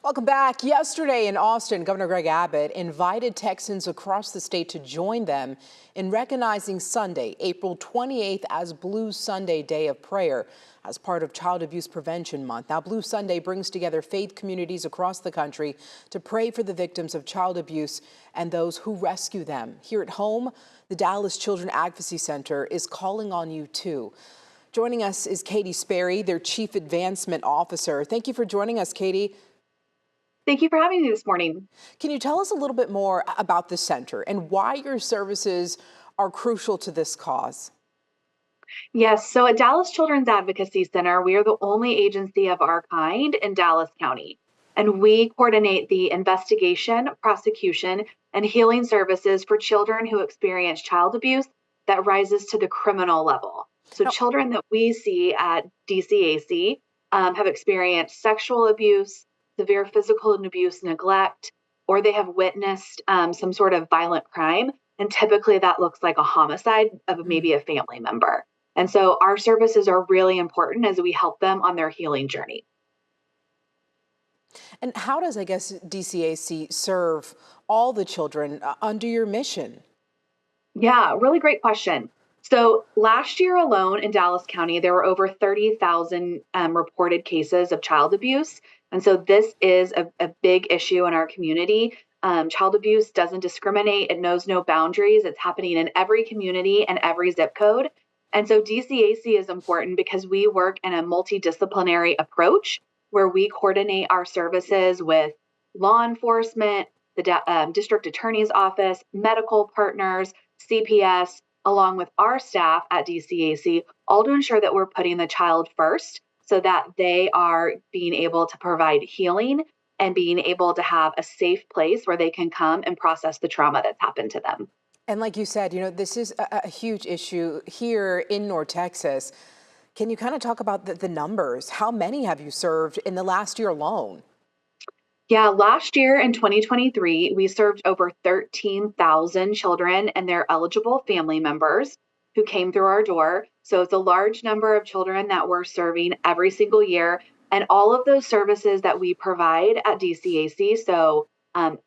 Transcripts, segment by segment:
Welcome back. Yesterday in Austin, Governor Greg Abbott invited Texans across the state to join them in recognizing Sunday, April 28th, as Blue Sunday Day of Prayer as part of Child Abuse Prevention Month. Now, Blue Sunday brings together faith communities across the country to pray for the victims of child abuse and those who rescue them. Here at home, the Dallas Children Advocacy Center is calling on you too. Joining us is Katie Sperry, their Chief Advancement Officer. Thank you for joining us, Katie. Thank you for having me this morning. Can you tell us a little bit more about the center and why your services are crucial to this cause? Yes, so at Dallas Children's Advocacy Center, we are the only agency of our kind in Dallas County, and we coordinate the investigation, prosecution, and healing services for children who experience child abuse that rises to the criminal level. So Now, children that we see at DCAC have experienced sexual abuse, severe physical and abuse, neglect, or they have witnessed some sort of violent crime. And typically that looks like a homicide of maybe a family member. And so our services are really important as we help them on their healing journey. and how does, DCAC serve all the children under your mission? Yeah, really great question. So last year alone in Dallas County, there were over 30,000 reported cases of child abuse. And so this is a big issue in our community. Child abuse doesn't discriminate. It knows no boundaries. It's happening in every community and every zip code. And so DCAC is important because we work in a multidisciplinary approach where we coordinate our services with law enforcement, the district attorney's office, medical partners, CPS, along with our staff at DCAC, all to ensure that we're putting the child first so that they are being able to provide healing and being able to have a safe place where they can come and process the trauma that's happened to them. And like you said, this is a huge issue here in North Texas. Can you kind of talk about the numbers? How many have you served in the last year alone? Yeah, last year in 2023, we served over 13,000 children and their eligible family members who came through our door. So it's a large number of children that we're serving every single year. And all of those services that we provide at DCAC, so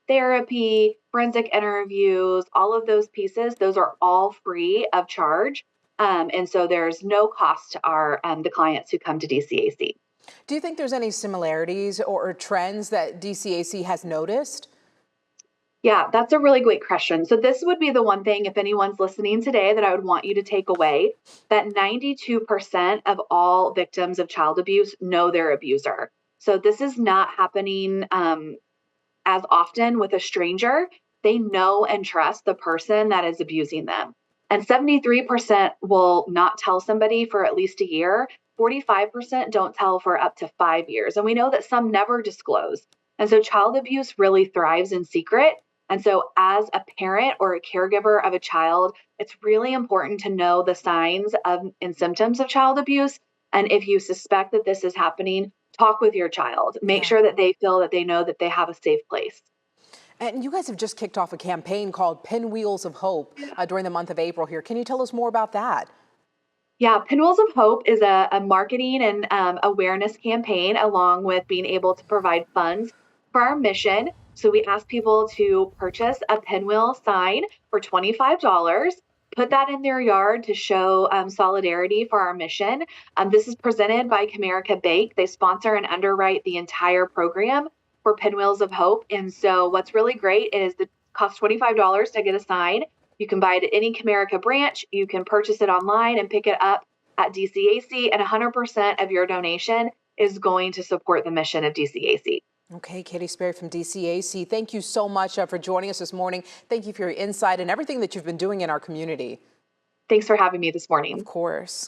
therapy, forensic interviews, all of those pieces, those are all free of charge. And so there's no cost to our the clients who come to DCAC. Do you think there's any similarities or trends that DCAC has noticed? Yeah, that's a really great question. So this would be the one thing, if anyone's listening today, that I would want you to take away, that 92% of all victims of child abuse know their abuser. So this is not happening as often with a stranger. They know and trust the person that is abusing them. And 73% will not tell somebody for at least a year. 45% don't tell for up to 5 years. And we know that some never disclose. And so child abuse really thrives in secret. And so as a parent or a caregiver of a child, it's really important to know the signs of and symptoms of child abuse. And if you suspect that this is happening, talk with your child. Make Yeah. sure that they feel that they know that they have a safe place. And you guys have just kicked off a campaign called Pinwheels of Hope during the month of April here. Can you tell us more about that? Yeah, Pinwheels of Hope is a marketing and awareness campaign, along with being able to provide funds for our mission. So we ask people to purchase a pinwheel sign for $25, put that in their yard to show solidarity for our mission. This is presented by Comerica Bake. They sponsor and underwrite the entire program for Pinwheels of Hope. And so what's really great is it costs $25 to get a sign. You can buy it at any Comerica branch. You can purchase it online and pick it up at DCAC, and 100% of your donation is going to support the mission of DCAC. Okay, Katie Sperry from DCAC, thank you so much for joining us this morning. Thank you for your insight and everything that you've been doing in our community. Thanks for having me this morning. Of course.